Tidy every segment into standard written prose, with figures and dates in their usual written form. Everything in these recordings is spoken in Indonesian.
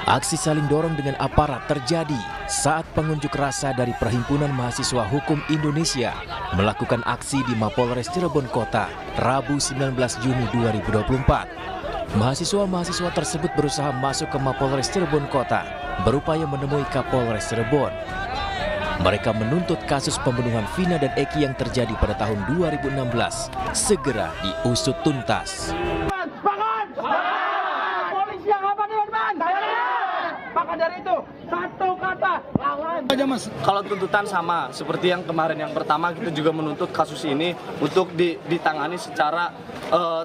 Aksi saling dorong dengan aparat terjadi saat pengunjuk rasa dari Perhimpunan Mahasiswa Hukum Indonesia melakukan aksi di Mapolres Cirebon Kota, Rabu 19 Juni 2024. Mahasiswa-mahasiswa tersebut berusaha masuk ke Mapolres Cirebon Kota, berupaya menemui Kapolres Cirebon. Mereka menuntut kasus pembunuhan Vina dan Eki yang terjadi pada tahun 2016 segera diusut tuntas. Polisi yang apa nih, teman? Maka dari itu, satu kata, lawan. Aja Mas, kalau tuntutan sama seperti yang kemarin yang pertama, kita juga menuntut kasus ini untuk ditangani secara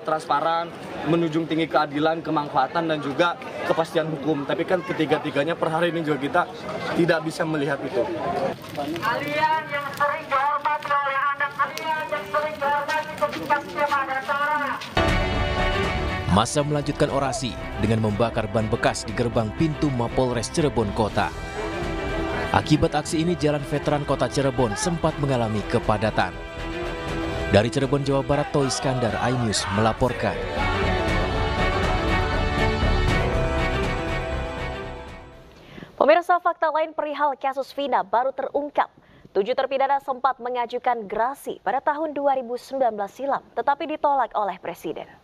transparan, menunjung tinggi keadilan, kemanfaatan dan juga kepastian hukum. Tapi kan ketiga-tiganya per hari ini juga kita tidak bisa melihat itu. Kalian yang sering dihormati oleh anak kalian, yang sering dihormati ketika skema dan cara. Massa melanjutkan orasi dengan membakar ban bekas di gerbang pintu Mapolres Cirebon Kota. Akibat aksi ini, Jalan Veteran Kota Cirebon sempat mengalami kepadatan. Dari Cirebon, Jawa Barat, Toy Iskandar, iNews melaporkan. Pemirsa, fakta lain perihal kasus Vina baru terungkap. 7 terpidana sempat mengajukan gerasi pada tahun 2019 silam, tetapi ditolak oleh Presiden.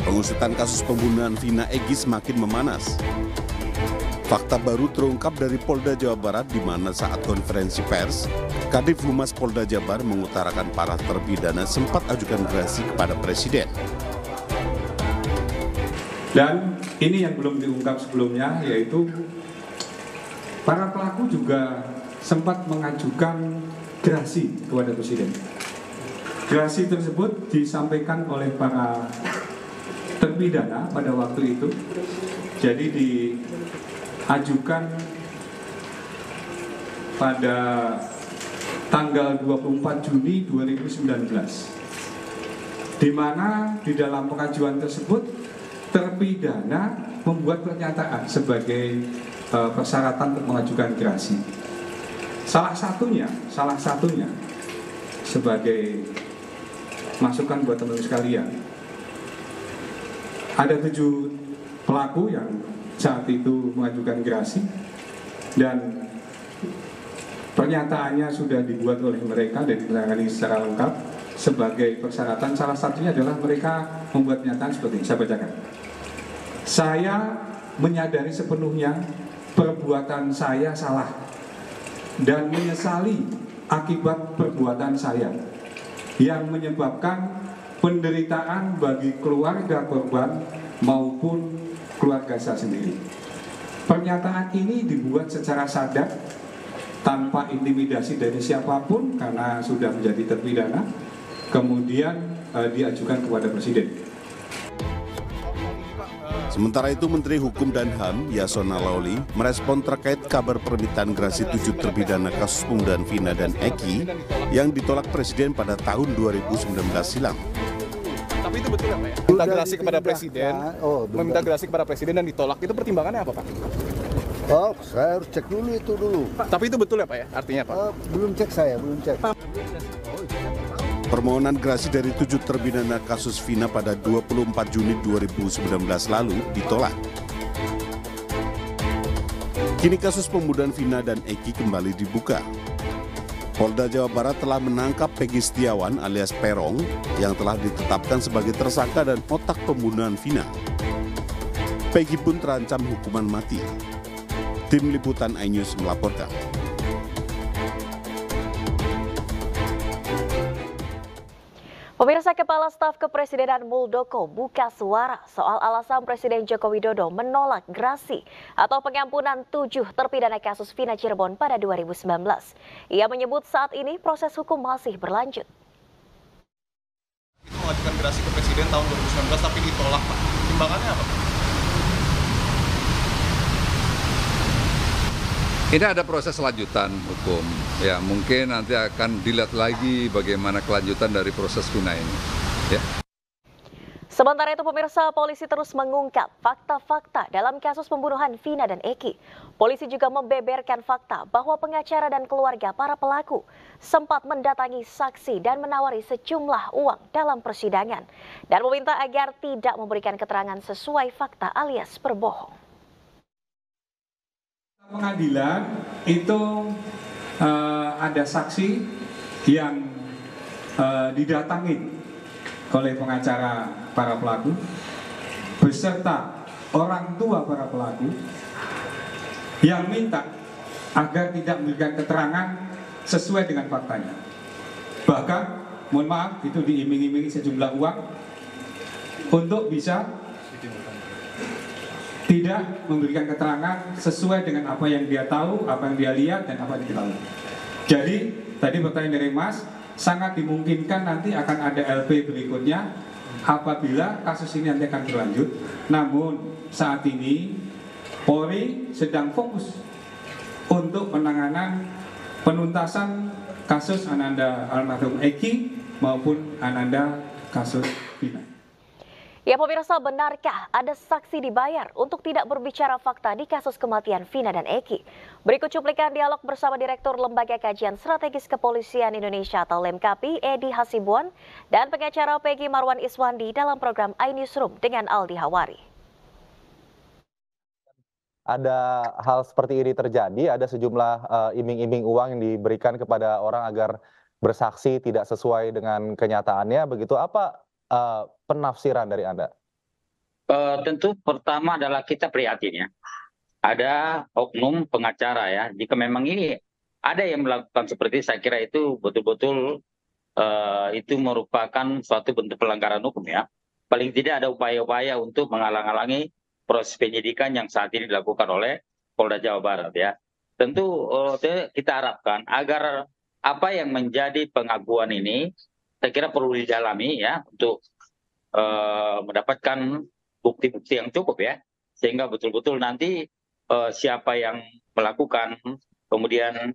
Pengusutan kasus pembunuhan Vina Egi semakin memanas. Fakta baru terungkap dari Polda Jawa Barat di mana saat konferensi pers, Kadif Humas Polda Jabar mengutarakan para terpidana sempat ajukan gerasi kepada Presiden. Dan ini yang belum diungkap sebelumnya, yaitu para pelaku juga sempat mengajukan gerasi kepada Presiden. Gerasi tersebut disampaikan oleh para terpidana pada waktu itu, jadi diajukan pada tanggal 24 Juni 2019, di mana di dalam pengajuan tersebut terpidana membuat pernyataan sebagai persyaratan untuk mengajukan gerasi. Salah satunya sebagai masukan buat teman-teman sekalian. Ada 7 pelaku yang saat itu mengajukan gerasi dan pernyataannya sudah dibuat oleh mereka dan ditangani secara lengkap sebagai persyaratan. Salah satunya adalah mereka membuat pernyataan seperti ini, saya bacakan. Saya menyadari sepenuhnya perbuatan saya salah dan menyesali akibat perbuatan saya yang menyebabkan penderitaan bagi keluarga korban maupun keluarga saya sendiri. Pernyataan ini dibuat secara sadar, tanpa intimidasi dari siapapun karena sudah menjadi terpidana, kemudian diajukan kepada Presiden. Sementara itu, Menteri Hukum dan HAM Yasona Lawli merespon terkait kabar permintaan gerasi 7 terpidana kasus pembunuhan Vina dan Eki yang ditolak Presiden pada tahun 2019 silam. Tapi itu betul ya Pak ya? Minta gerasi kepada Presiden, meminta gerasi kepada Presiden dan ditolak, itu pertimbangannya apa Pak? Oh, saya harus cek dulu itu dulu. Tapi itu betul ya Pak ya, artinya Pak? Belum cek saya, belum cek. Permohonan gerasi dari 7 terpidana kasus Vina pada 24 Juni 2019 lalu ditolak. Kini kasus pembunuhan Vina dan Eki kembali dibuka. Polda Jawa Barat telah menangkap Peggy Setiawan alias Perong yang telah ditetapkan sebagai tersangka dan otak pembunuhan Vina. Peggy pun terancam hukuman mati. Tim Liputan iNews melaporkan. Pemirsa, Kepala Staf Kepresidenan Muldoko buka suara soal alasan Presiden Joko Widodo menolak gerasi atau pengampunan 7 terpidana kasus Vina Cirebon pada 2019. Ia menyebut saat ini proses hukum masih berlanjut. Itu mengajukan gerasi ke Presiden tahun 2019 tapi ditolak Pak. Timbangannya apa Pak? Ini ada proses lanjutan hukum, ya mungkin nanti akan dilihat lagi bagaimana kelanjutan dari proses Vina ini. Ya. Sementara itu pemirsa, polisi terus mengungkap fakta-fakta dalam kasus pembunuhan Vina dan Eki. Polisi juga membeberkan fakta bahwa pengacara dan keluarga para pelaku sempat mendatangi saksi dan menawari sejumlah uang dalam persidangan dan meminta agar tidak memberikan keterangan sesuai fakta alias berbohong. Pengadilan itu ada saksi yang didatangi oleh pengacara para pelaku beserta orang tua para pelaku yang minta agar tidak memberikan keterangan sesuai dengan faktanya. Bahkan, mohon maaf, itu diiming-imingi sejumlah uang untuk bisa tidak memberikan keterangan sesuai dengan apa yang dia tahu, apa yang dia lihat, dan apa yang dia tahu. Jadi, tadi pertanyaan dari Mas, sangat dimungkinkan nanti akan ada LP berikutnya apabila kasus ini nanti akan berlanjut. Namun saat ini Polri sedang fokus untuk penanganan penuntasan kasus Ananda almarhum Eki maupun Ananda kasus Vina. Ya pemirsa, benarkah ada saksi dibayar untuk tidak berbicara fakta di kasus kematian Vina dan Eki? Berikut cuplikan dialog bersama Direktur Lembaga Kajian Strategis Kepolisian Indonesia atau LEMKAPI, Edi Hasibuan, dan pengacara Peggy Marwan Iswandi dalam program iNewsroom dengan Aldi Hawari. Ada hal seperti ini terjadi, ada sejumlah iming-iming uang yang diberikan kepada orang agar bersaksi tidak sesuai dengan kenyataannya, begitu apa penafsiran dari Anda? Tentu pertama adalah kita prihatin ya. Ada oknum pengacara ya. Jika memang ini ada yang melakukan seperti, saya kira itu betul-betul itu merupakan suatu bentuk pelanggaran hukum ya. Paling tidak ada upaya-upaya untuk menghalang-halangi proses penyidikan yang saat ini dilakukan oleh Polda Jawa Barat ya. Tentu kita harapkan agar apa yang menjadi pengakuan ini saya kira perlu didalami ya untuk mendapatkan bukti-bukti yang cukup ya, sehingga betul-betul nanti siapa yang melakukan, kemudian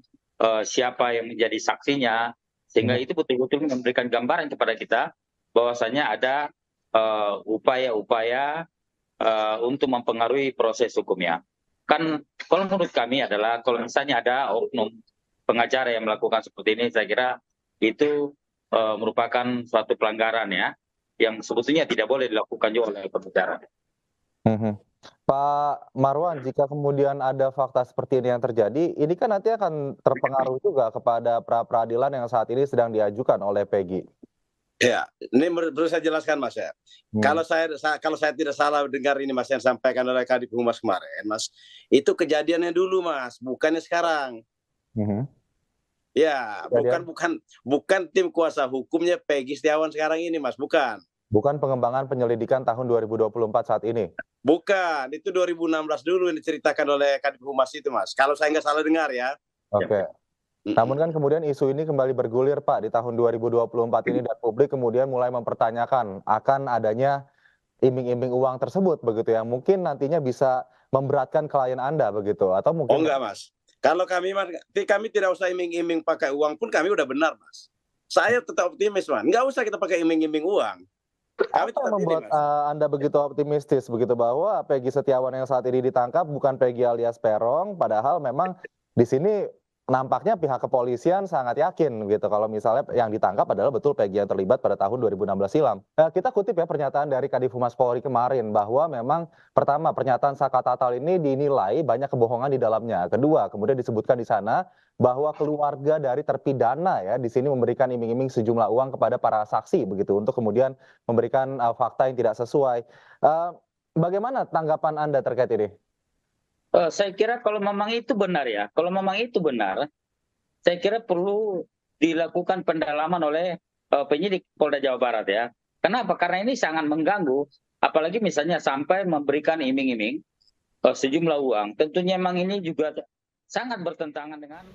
siapa yang menjadi saksinya, sehingga itu betul-betul memberikan gambaran kepada kita bahwasanya ada upaya-upaya untuk mempengaruhi proses hukumnya. Kan kalau menurut kami adalah kalau misalnya ada oknum pengacara yang melakukan seperti ini, saya kira itu merupakan suatu pelanggaran ya, yang sebetulnya tidak boleh dilakukan juga oleh pengacara. Pak Marwan, jika kemudian ada fakta seperti ini yang terjadi, ini kan nanti akan terpengaruh juga kepada pra-peradilan yang saat ini sedang diajukan oleh Peggy. Ya, ini perlu saya jelaskan Mas ya. Kalau saya tidak salah dengar ini Mas yang sampaikan oleh Kadif Humas kemarin, Mas, itu kejadiannya dulu Mas, bukannya sekarang. Ya, bukan tim kuasa hukumnya Peggy Setiawan sekarang ini Mas, bukan. Bukan pengembangan penyelidikan tahun 2024 saat ini. Bukan, itu 2016 dulu yang diceritakan oleh Kadif Humas itu Mas. Kalau saya nggak salah dengar ya. Oke. Namun kan kemudian isu ini kembali bergulir Pak di tahun 2024 ini dan publik kemudian mulai mempertanyakan akan adanya iming-iming uang tersebut begitu yang mungkin nantinya bisa memberatkan klien Anda begitu atau mungkin. Oh enggak Mas. Kalau kami tidak usah iming-iming pakai uang pun kami udah benar Mas. Saya tetap optimis Mas. Nggak usah kita pakai iming-iming uang. Apa yang membuat Anda begitu optimistis begitu bahwa Peggy Setiawan yang saat ini ditangkap bukan Peggy alias Peron, padahal memang di sini nampaknya pihak kepolisian sangat yakin gitu kalau misalnya yang ditangkap adalah betul Peggy yang terlibat pada tahun 2016 silam. Kita kutip ya pernyataan dari Kadif Humas Polri kemarin bahwa memang pertama pernyataan Saka Tatal ini dinilai banyak kebohongan di dalamnya. Kedua, kemudian disebutkan di sana bahwa keluarga dari terpidana ya di sini memberikan iming-iming sejumlah uang kepada para saksi begitu untuk kemudian memberikan fakta yang tidak sesuai. Bagaimana tanggapan Anda terkait ini? Saya kira kalau memang itu benar ya, kalau memang itu benar, saya kira perlu dilakukan pendalaman oleh penyidik Polda Jawa Barat ya. Kenapa? Karena ini sangat mengganggu, apalagi misalnya sampai memberikan iming-iming sejumlah uang. Tentunya memang ini juga sangat bertentangan dengan